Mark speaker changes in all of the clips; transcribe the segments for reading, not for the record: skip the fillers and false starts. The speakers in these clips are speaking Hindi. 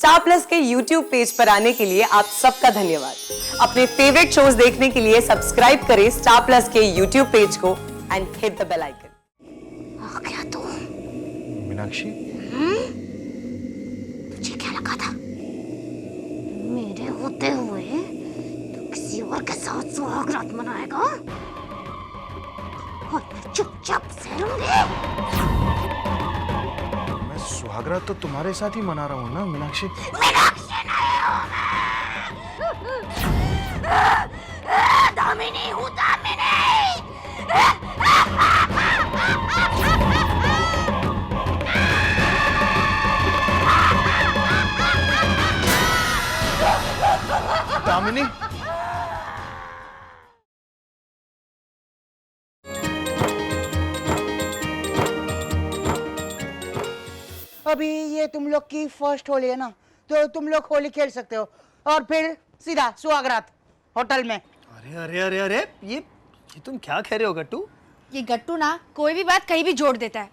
Speaker 1: स्टार प्लस के YouTube पेज पर आने के लिए आप सबका धन्यवाद। अपने फेवरेट शोज देखने के लिए सब्सक्राइब करें स्टार प्लस के YouTube पेज को and hit the bell icon.
Speaker 2: आ गया तू।
Speaker 3: मीनाक्षी,
Speaker 2: तुझे क्या लगा था मेरे होते हुए तो किसी और के साथ सुहाग रात मनाएगा और मैं चुपचाप से रहूंगी।
Speaker 3: मैं सुहागरात तो तुम्हारे साथ ही मना रहा हूँ ना मीनाक्षी।
Speaker 2: मीनाक्षी नहीं हूँ मैं, दामिनी हूँ दामिनी।
Speaker 3: दामिनी,
Speaker 4: अभी ये तुम लोग की फर्स्ट होली है ना, तो तुम लोग होली खेल सकते हो और फिर सीधा सुहागरात होटल में।
Speaker 5: अरे अरे अरे अरे ये तुम क्या कह रहे हो गट्टू?
Speaker 6: ये गट्टू ना कोई भी बात कहीं भी जोड़ देता है।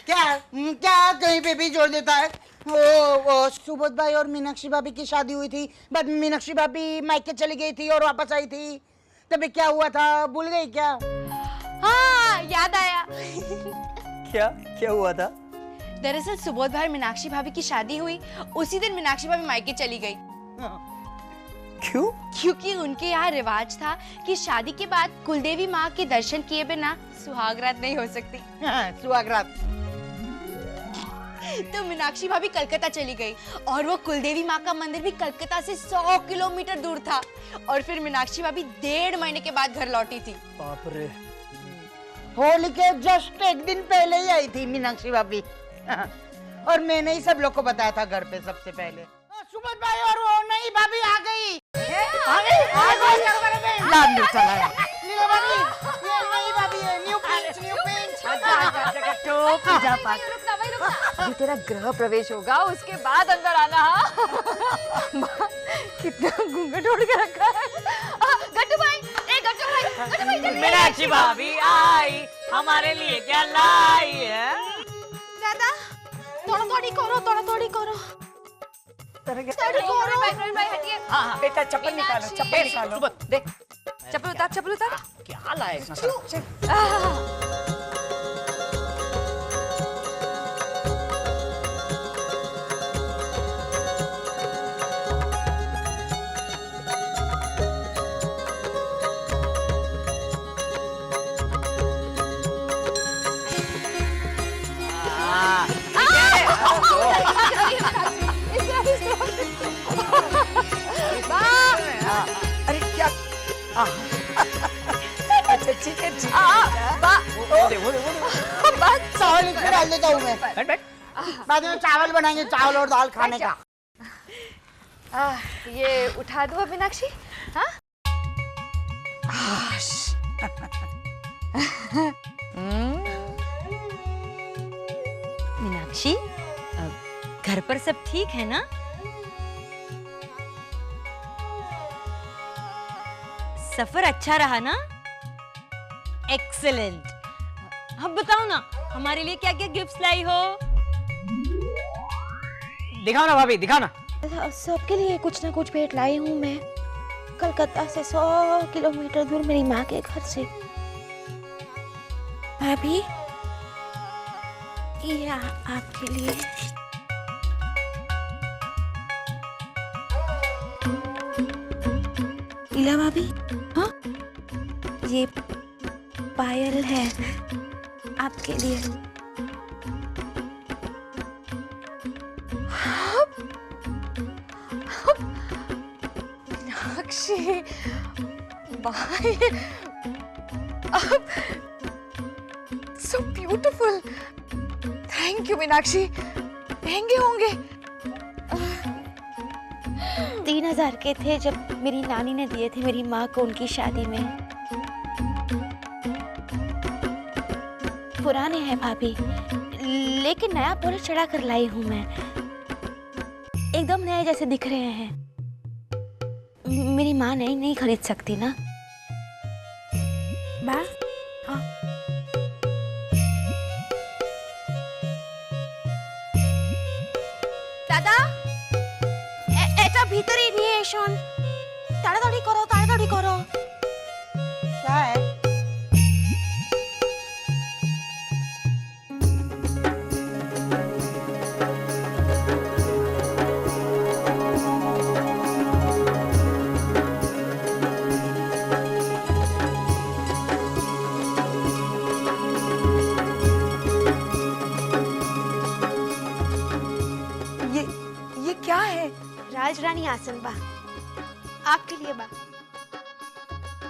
Speaker 4: क्या कहीं पे भी जोड़ देता है। वो सुबोध भाई और मीनाक्षी भाभी की शादी हुई थी, बट मीनाक्षी भाभी मायके चली गई थी और वापस आई थी। तभी क्या हुआ था, भूल गई क्या?
Speaker 6: हाँ याद आया।
Speaker 5: क्या हुआ था?
Speaker 6: दरअसल सुबोध भाई और मीनाक्षी भाभी की शादी हुई, उसी दिन मीनाक्षी भाभी मायके चली गई।
Speaker 5: क्यों?
Speaker 6: क्योंकि उनके यहाँ रिवाज था कि शादी के बाद कुलदेवी माँ के दर्शन किए बिना सुहागरात नहीं हो सकती।
Speaker 4: सुहागरात।
Speaker 6: तो मीनाक्षी भाभी कलकत्ता चली गई और वो कुलदेवी माँ का मंदिर भी कलकत्ता से 100 किलोमीटर दूर था। और फिर मीनाक्षी भाभी 1.5 महीने के बाद घर लौटी थी।
Speaker 5: बाप रे।
Speaker 4: होली के जस्ट एक दिन पहले ही आई थी मीनाक्षी भाभी। और मैंने ही सब लोग को बताया था घर पे सबसे पहले। सुबोध भाई और वो नई भाभी आ गई। लाडली चला है। लीला भाभी, ये नई भाभी है, न्यू पिंच।
Speaker 7: पूजा पाठ अभी तेरा गृह प्रवेश होगा, उसके बाद अंदर आना। हाँ कितना घूंघट ओढ़ के रखा है।
Speaker 6: गट्टू भाई, गट्टू भाई जल्दी।
Speaker 7: मीनाक्षी भाभी आई, हमारे लिए क्या लाई है?
Speaker 6: दादा तोड़ा-तोड़ी करो।
Speaker 7: हाँ बेटा चप्पल निकालो। देख चप्पल उतार।
Speaker 5: क्या लाए?
Speaker 7: अरे क्या? अच्छा ठीक है।
Speaker 4: चावल इसमें डाल देता हूँ मैं।
Speaker 5: बैठ।
Speaker 4: बाद में चावल बनाएंगे, चावल और दाल खाने का।
Speaker 7: ये उठा दो मीनाक्षी। हाँ
Speaker 8: मीनाक्षी, घर पर सब ठीक है ना? सफर अच्छा रहा ना? एक्सीलेंट। अब बताओ ना, हमारे लिए क्या क्या गिफ्ट्स लाई हो?
Speaker 5: दिखाओ ना भाभी, दिखाओ ना।
Speaker 2: सबके लिए कुछ ना कुछ भेंट लाई हूँ मैं, कलकत्ता से 100 किलोमीटर दूर मेरी माँ के घर से। भाभी ये आपके लिए। लीला भाभी, हाँ ये पायल है आपके लिए।
Speaker 7: मीनाक्षी भाई, so beautiful. Thank you Meenakshi. महंगे होंगे।
Speaker 2: 3000 के थे जब मेरी नानी ने दिए थे मेरी माँ को उनकी शादी में। पुराने हैं भाभी, लेकिन नया पॉलिश चढ़ा कर लाई हूँ मैं। एकदम नए जैसे दिख रहे हैं। मेरी माँ नहीं खरीद सकती ना। माँ, हाँ
Speaker 6: दादा
Speaker 2: भीतर ही नहीं है ईशान। ताड़ाताड़ी करो, ताड़ाताड़ी करो।
Speaker 4: क्या है?
Speaker 1: ये क्या है?
Speaker 2: राजरानी आसन बा, आपके लिए बा।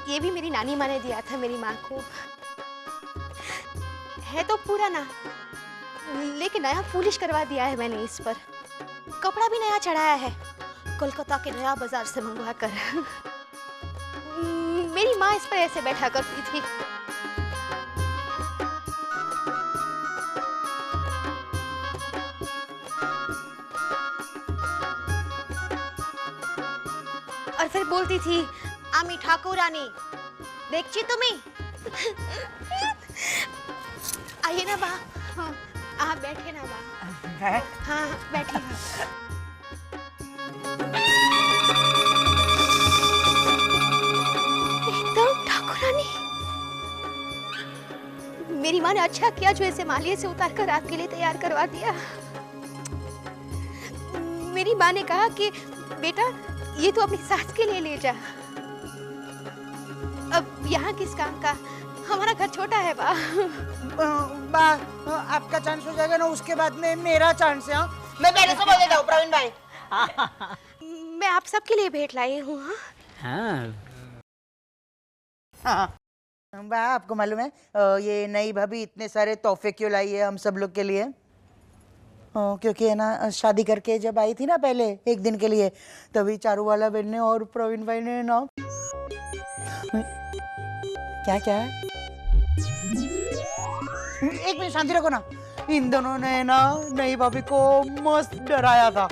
Speaker 2: ये भी मेरी नानी माँ ने दिया था मेरी माँ को। है तो पुराना, लेकिन नया पॉलिश करवा दिया है मैंने इस पर। कपड़ा भी नया चढ़ाया है, कोलकाता के नया बाजार से मंगवा कर। मेरी माँ इस पर ऐसे बैठा करती थी। और फिर बोलती थी, आमी ठाकुरानी देखची तुम्ही। आइए ना बा। हाँ, आप बैठे ना बा। हाँ बैठिए। एकदम ठाकुरानी। मेरी माँ ने अच्छा किया जो इसे मालिये से उतार कर आपके लिए तैयार करवा दिया। मेरी माँ ने कहा कि बेटा ये तो अपनी सास के लिए ले जा। अब यहाँ किस काम का, हमारा घर छोटा है बा।
Speaker 4: बा, आपका चांस हो जाएगा ना, उसके बाद में मेरा चांस है। मैं पहले से बोल देता हूँ प्रवीण भाई।
Speaker 2: मैं आप सबके लिए भेंट लाई हूँ।
Speaker 4: हाँ बा, आपको मालूम है ये नई भाभी इतने सारे तोहफे क्यों लाई है हम सब लोग के लिए? क्योंकि है ना, शादी करके जब आई थी ना पहले एक दिन के लिए, तभी चारूवाला बहन ने और प्रवीण भाई ने ना क्या क्या है? एक मिनट शांति रखो ना। इन दोनों ने ना नई भाभी को मस्त डराया था।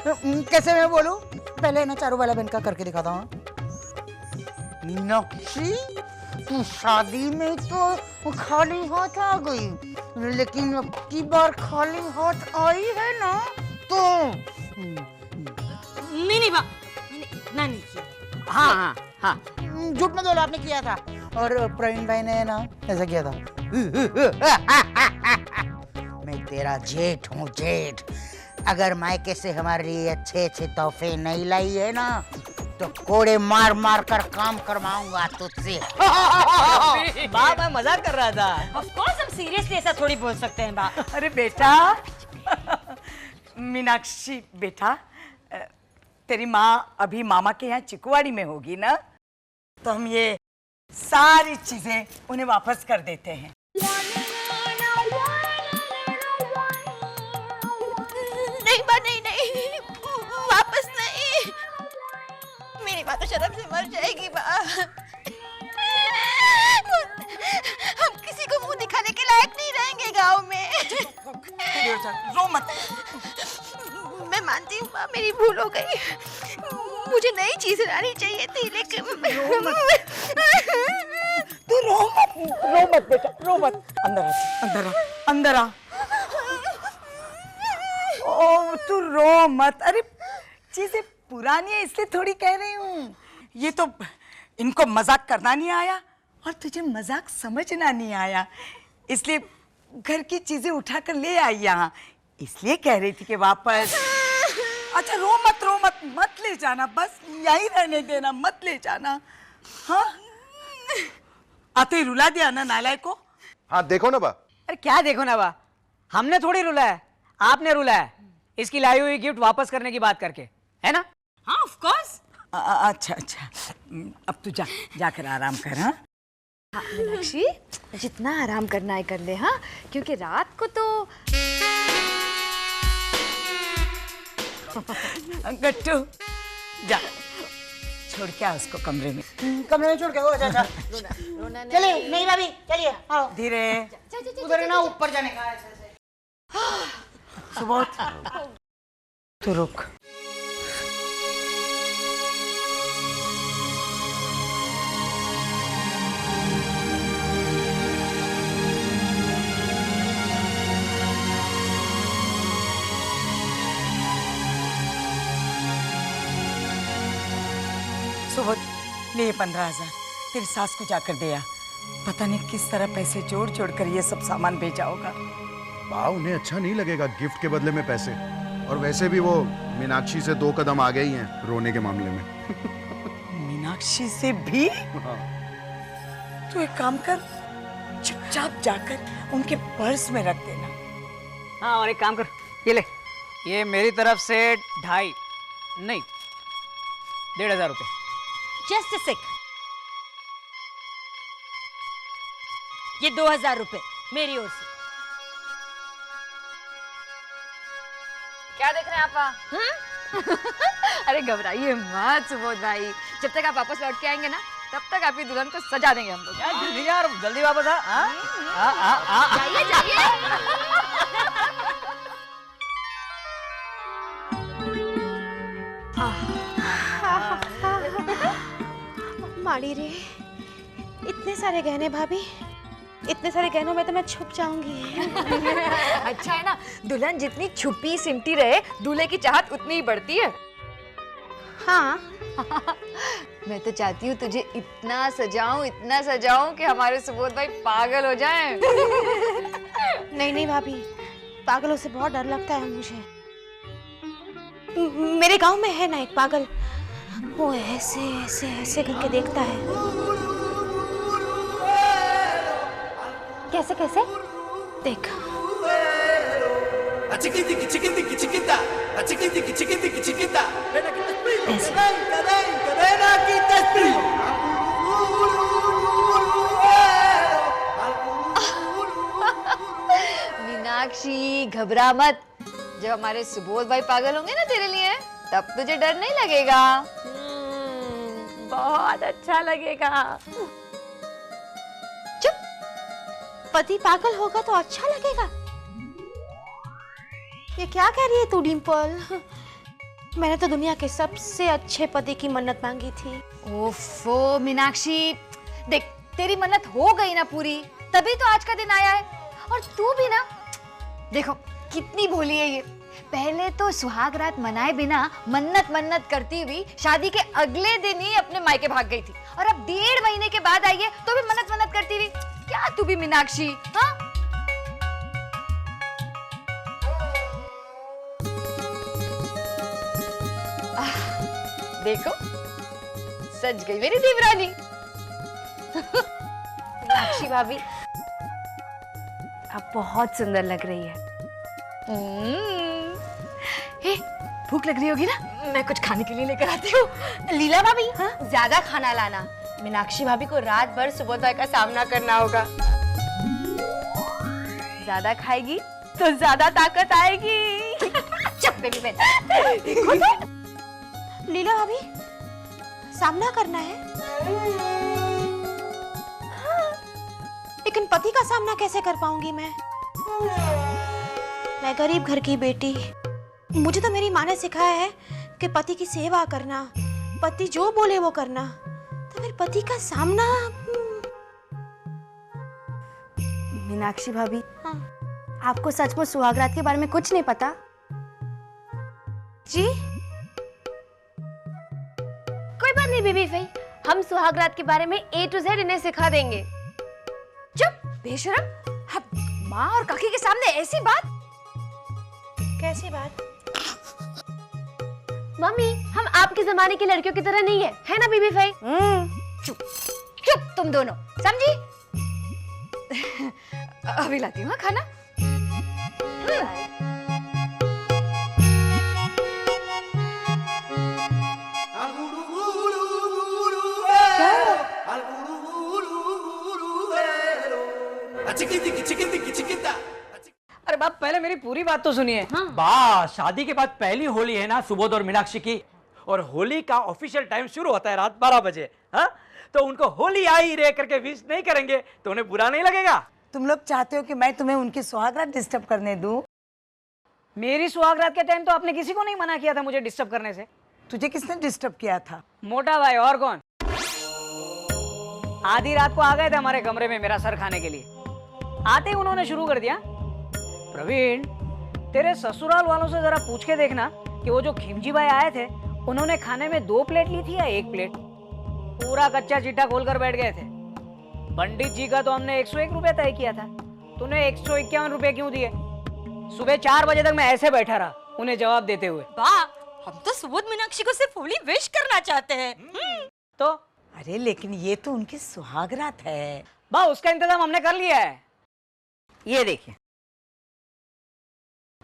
Speaker 4: कैसे मैं बोलूं? पहले ना चारूवाला बहन का करके दिखाता हूँ। मीनाक्षी, तू शादी में तो खाली हाथ आ गई, लेकिन अब की बार खाली हाथ आई है ना तो
Speaker 8: नहीं बा, नानी की। हाँ हाँ हाँ।
Speaker 4: झूठ मत बोलो, आपने किया था। और प्रवीण भाई ने ना ऐसा किया था। मैं तेरा जेठ हूँ, जेठ। अगर मायके से हमारे लिए अच्छे अच्छे तोहफे नहीं लाई है ना तो कोड़े मार मार कर काम करवाऊंगा तुझसे।
Speaker 8: बा मैं मजाक कर रहा था। ऑफ कोर्स हम सीरियसली ऐसा थोड़ी बोल सकते हैं बा।
Speaker 9: अरे बेटा, मीनाक्षी बेटा, तेरी माँ अभी मामा के यहाँ चिकुवाड़ी में होगी ना, तो हम ये सारी चीजें उन्हें वापस कर देते हैं।
Speaker 2: नहीं बा, नहीं नहीं, वापस नहीं। मेरी माँ तो शर्म से मर जाएगी बा। हम किसी को मुंह दिखाने के लायक नहीं रहेंगे गांव में।
Speaker 9: रो मत।
Speaker 2: मैं मानती हूँ बा, मेरी भूल हो गई। मुझे नई चीज लानी चाहिए थी, लेकिन
Speaker 9: तू रो मत बेटा, रो मत। अंदर आ, अंदर आ, अंदर आ। ओ तू रो मत। अरे चीजें पुरानी है इसलिए थोड़ी कह रही हूँ। ये तो इनको मजाक करना नहीं आया और तुझे मजाक समझना नहीं आया, इसलिए घर की चीजें उठाकर ले आई यहाँ, इसलिए कह रही थी कि वापस। अच्छा रो मत, मत ले जाना, बस यहीं रहने देना, मत ले जाना। हाँ आते ही रुला दिया ना नालायक को।
Speaker 3: हाँ देखो ना बा।
Speaker 8: अरे क्या देखो ना बा, हमने थोड़ी रुला है, आपने रुला है इसकी लाई हुई गिफ्ट वापस करने की बात करके, है ना? हाँ ऑफ कोर्स।
Speaker 9: अच्छा, अब तू जाकर आराम कर। हाँ
Speaker 7: मीनाक्षी, जितना आराम करना है कर ले। हाँ, क्योंकि रात को तो
Speaker 9: गट्टू जा, छोड़ के आ उसको कमरे में।
Speaker 4: कमरे में छोड़ के। अच्छा चलिए नहीं भाभी, चलिए आओ।
Speaker 9: धीरे।
Speaker 4: उधर ना ऊपर जाने का।
Speaker 9: सुबोध तू रुक। सुबोध, ले ये 15,000 तेरी सास को जाकर दे आ। पता नहीं किस तरह पैसे जोड़ जोड़ कर ये सब सामान भेजा होगा।
Speaker 3: उन्हें अच्छा नहीं लगेगा गिफ्ट के बदले में पैसे, और वैसे भी वो मीनाक्षी से 2 कदम आगे ही हैं रोने के मामले में।
Speaker 9: मीनाक्षी से भी? तू एक काम कर, चुपचाप जाकर उनके पर्स में रख देना।
Speaker 8: हाँ, और एक काम कर, ये ले, ये मेरी तरफ से 2.5 नहीं 1,500 रुपए।
Speaker 7: जस्ट अ सेक, ये 2,000 रुपए मेरी ओर से। क्या देख रहे हैं आप? अरे घबराइए मत सुबोध भाई, जब तक आप वापस लौट के आएंगे ना, तब तक आपकी दुल्हन को सजा देंगे हम लोग।
Speaker 8: जल्दी यार, जल्दी वापस आ।
Speaker 7: जाइए जाइए।
Speaker 2: माड़ी रे, इतने सारे गहने भाभी, इतने सारे गहनों में तो मैं छुप जाऊंगी।
Speaker 7: अच्छा है ना, दुल्हन जितनी छुपी सिमटी रहे, दूल्हे की चाहत उतनी ही बढ़ती है।
Speaker 2: हाँ।
Speaker 7: मैं तो चाहती हूँ तुझे इतना सजाऊं कि हमारे सुबोध भाई पागल हो जाएं।
Speaker 2: नहीं नहीं भाभी, पागलों से बहुत डर लगता है मुझे। मेरे गांव में है ना एक पागल, वो ऐसे ऐसे ऐसे करके देखता है। कैसे कैसे? देख।
Speaker 7: मीनाक्षी घबरा मत, जब हमारे सुबोध भाई पागल होंगे ना तेरे लिए, तब तुझे डर नहीं लगेगा।
Speaker 2: बहुत अच्छा लगेगा। चुप, पति पागल होगा तो अच्छा लगेगा? ये क्या कह रही है तू डिम्पल? मैंने तो दुनिया के सबसे अच्छे पति की मन्नत मांगी थी।
Speaker 7: ओफो मीनाक्षी, देख तेरी मन्नत हो गई ना पूरी, तभी तो आज का दिन आया है। और तू भी ना, देखो कितनी भोली है ये। पहले तो सुहाग रात मनाए बिना मन्नत करती हुई शादी के अगले दिन ही अपने मायके भाग गई थी, और अब 1.5 महीने के बाद आई है तो भी मन्नत करती हुई। क्या तू भी मीनाक्षी? हाँ, देखो सज गई मेरी देवरानी।
Speaker 2: मीनाक्षी भाभी, आप बहुत सुंदर लग रही है।
Speaker 7: हे, भूख लग रही होगी ना, मैं कुछ खाने के लिए लेकर आती हूँ।
Speaker 6: लीला भाभी, हाँ? ज्यादा खाना लाना, मीनाक्षी भाभी को रात भर सुबोध भाई का सामना करना होगा। ज्यादा खाएगी तो ज्यादा ताकत आएगी।
Speaker 7: चुप बेबी बहन।
Speaker 2: लीला भाभी, सामना करना है? हाँ, लेकिन पति का सामना कैसे कर पाऊंगी मैं गरीब घर की बेटी। मुझे तो मेरी माँ ने सिखाया है कि पति की सेवा करना, पति जो बोले वो करना, तो फिर पति का सामना।
Speaker 6: मीनाक्षी भाभी,
Speaker 2: हाँ।
Speaker 6: आपको सचमुच सुहागरात के बारे में कुछ नहीं पता?
Speaker 2: जी?
Speaker 6: कोई बात नहीं बीबी भाई, हम सुहागरात के बारे में A to Z इन्हें सिखा देंगे।
Speaker 7: चुप बेशरम, माँ और काकी के सामने ऐसी बात?
Speaker 2: कैसी बात?
Speaker 6: मम्मी, हम आपके जमाने की लड़कियों की तरह नहीं है ना बीबी भाई?
Speaker 7: चुप चुप तुम दोनों, समझी? अभी लाती हूँ खाना।
Speaker 8: अरे बाप, पहले मेरी पूरी बात तो सुनिए।
Speaker 5: वाह, शादी के बाद पहली होली है ना सुबोध और मीनाक्षी की, और होली का ऑफिशियल टाइम शुरू होता है रात 12 बजे। हाँ, तो उनको होली आई रे करके विश नहीं करेंगे तो उन्हें बुरा नहीं लगेगा?
Speaker 9: तुम लोग चाहते हो कि मैं तुम्हें उनकी सुहागरात डिस्टर्ब करने दूं?
Speaker 8: मेरी सुहागरात के टाइम तो आपने किसी को नहीं मना किया था मुझे डिस्टर्ब करने से।
Speaker 9: तुझे किसने डिस्टर्ब किया था?
Speaker 8: मोटा भाई, और कौन? आधी रात को आ गए थे हमारे कमरे में मेरा सर खाने के लिए। आते ही उन्होंने शुरू कर दिया, प्रवीण तेरे ससुराल वालों से जरा पूछ के देखना कि वो जो खिमजी भाई आए थे उन्होंने खाने में 2 प्लेट ली थी या 1 प्लेट। पूरा कच्चा चिट्ठा खोलकर बैठ गए थे। पंडित जी का तो हमने 101 रुपए तय किया था, तूने 151 रुपए क्यों दिए? सुबह 4 बजे तक मैं ऐसे बैठा रहा उन्हें जवाब देते हुए।
Speaker 6: वाह, हम तो सुबोध मीनाक्षी को सिर्फ होली विश करना चाहते हैं।
Speaker 8: तो
Speaker 9: अरे लेकिन ये तो उनकी सुहागरात है।
Speaker 8: बा उसका इंतजाम हमने कर लिया है। ये देखिए,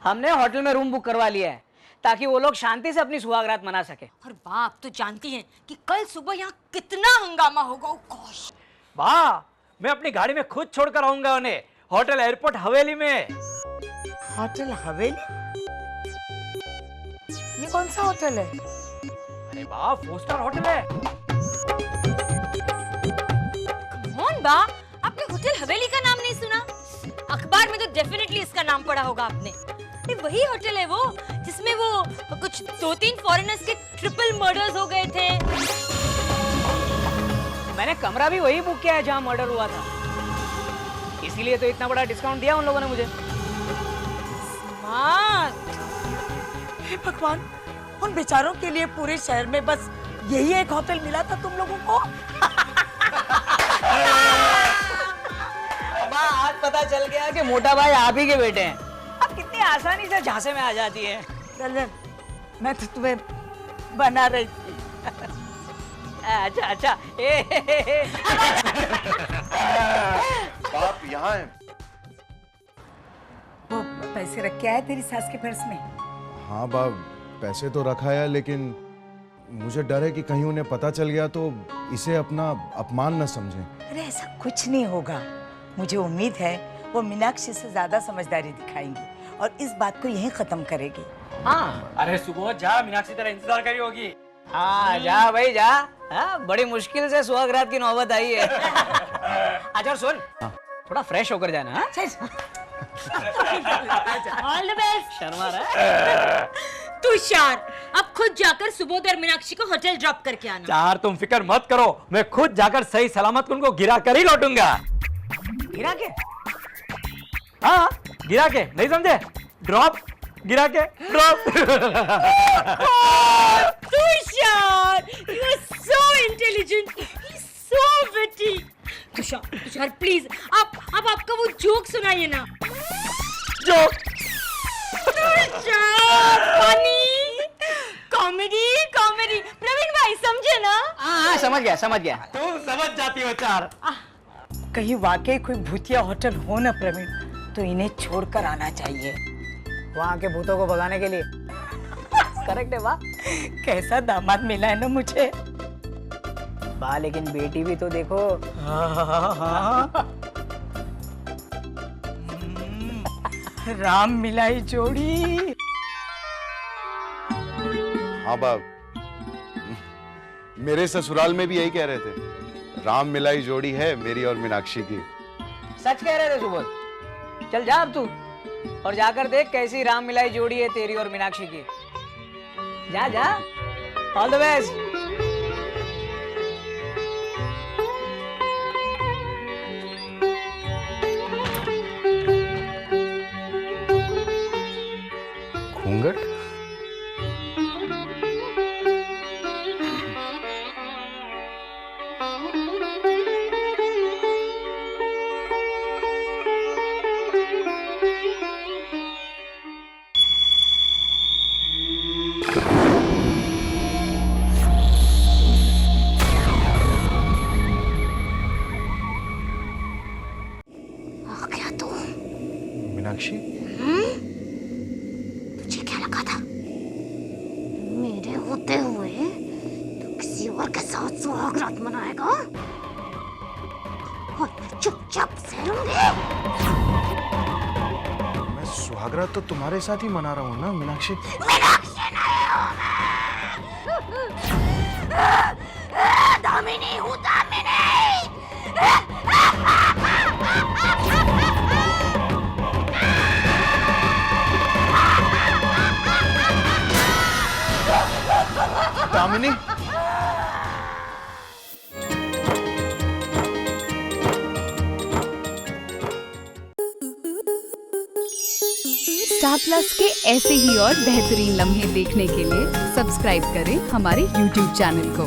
Speaker 8: हमने होटल में रूम बुक करवा लिया है ताकि वो लोग शांति से अपनी सुहागरात मना सके।
Speaker 6: और वाह, आप तो जानती हैं कि कल सुबह यहाँ कितना हंगामा होगा। ओह गॉश।
Speaker 5: वाह, मैं अपनी गाड़ी में खुद छोड़कर आऊंगा उन्हें होटल एयरपोर्ट हवेली में।
Speaker 9: होटल हवेली? ये कौन सा होटल है?
Speaker 5: अरे वाह, 4 स्टार होटल है।
Speaker 6: कौन बा, आपने होटल हवेली का नाम नहीं सुना? अखबार में तो डेफिनेटली इसका नाम पढ़ा होगा आपने। ये वही होटल है वो जिसमें वो कुछ 2-3 फॉरेनर्स के ट्रिपल मर्डर्स हो गए थे।
Speaker 8: मैंने कमरा भी वही बुक किया है जहाँ मर्डर हुआ था, इसीलिए तो इतना बड़ा डिस्काउंट दिया उन लोगों ने मुझे।
Speaker 9: हे भगवान, उन बेचारों के लिए पूरे शहर में बस यही एक होटल मिला था तुम लोगों को?
Speaker 8: आज पता चल गया कि मोटा भाई आप ही के बेटे हैं। अब कितनी आसानी से झांसे में आ जाती है।
Speaker 9: चल, मैं तो तुम्हें बना रही थी।
Speaker 8: अच्छा अच्छा।
Speaker 3: बाप यहाँ है।
Speaker 9: वो पैसे रख के आया तेरी सास के पर्स में?
Speaker 3: हाँ बाप, पैसे तो रखा है, लेकिन मुझे डर है कि कहीं उन्हें पता चल गया तो इसे अपना अपमान न समझें।
Speaker 9: अरे ऐसा कुछ नहीं होगा। मुझे उम्मीद है वो मीनाक्षी से ज्यादा समझदारी दिखाएंगी और इस बात को यहीं खत्म करेगी।
Speaker 8: हाँ,
Speaker 5: अरे सुबोध जा, मीनाक्षी तेरा इंतजार करी होगी।
Speaker 8: हाँ जा भाई जा। हाँ, बड़ी मुश्किल से सुहागरात की नौबत आई है। अच्छा सुन, थोड़ा फ्रेश होकर जाना। हाँ?
Speaker 6: All the best.
Speaker 8: शर्मा रहा है?
Speaker 6: तुषार, अब खुद जाकर सुबोध और मीनाक्षी को होटल ड्रॉप करके आना।
Speaker 5: यार तुम फिक्र मत करो, मैं खुद जाकर सही सलामत उनको गिरा कर ही लौटूंगा।
Speaker 8: गिरा के?
Speaker 5: हाँ, गिरा के, नहीं समझे? ड्रॉप, गिरा के drop.
Speaker 6: Tushar, you are so intelligent, so witty. Tushar please आप आपका वो जोक सुनाइए ना।
Speaker 5: Joke?
Speaker 6: Tushar, funny, comedy. Praveen भाई समझे ना?
Speaker 8: हाँ समझ गया।
Speaker 5: तुम समझ जाती हो चार।
Speaker 9: कहीं वाकई कोई भूतिया होटल हो ना प्रवीण, तो इन्हें छोड़कर आना चाहिए
Speaker 8: वहाँ के भूतों को भगाने के लिए। करेक्ट है वाह।
Speaker 9: कैसा दामाद मिला है ना मुझे।
Speaker 8: वाह, लेकिन बेटी भी तो देखो।
Speaker 9: राम मिलाई जोड़ी।
Speaker 3: हाँ बाप, मेरे ससुराल में भी यही कह रहे थे, राम मिलाई जोड़ी है मेरी और मीनाक्षी की।
Speaker 8: सच कह रहे थे सुबोध। चल जा अब तू और जाकर देख कैसी राम मिलाई जोड़ी है तेरी और मीनाक्षी की। जा जा। All the best.
Speaker 3: घूंघट? मीनाक्षी,
Speaker 2: तुझे क्या लगा था मेरे होते हुए तो किसी और के साथ सुहागरात मनाएगा और मैं चुपचाप से रहूंगी?
Speaker 3: मैं सुहागरात तो तुम्हारे साथ ही मना रहा हूँ ना मीनाक्षी।
Speaker 2: मीनाक्षी नहीं हूँ मैं, दामिनी हूँ, दामिनी।
Speaker 3: दामिनी?
Speaker 10: स्टार प्लस के ऐसे ही और बेहतरीन लम्हे देखने के लिए सब्सक्राइब करें हमारे YouTube चैनल को।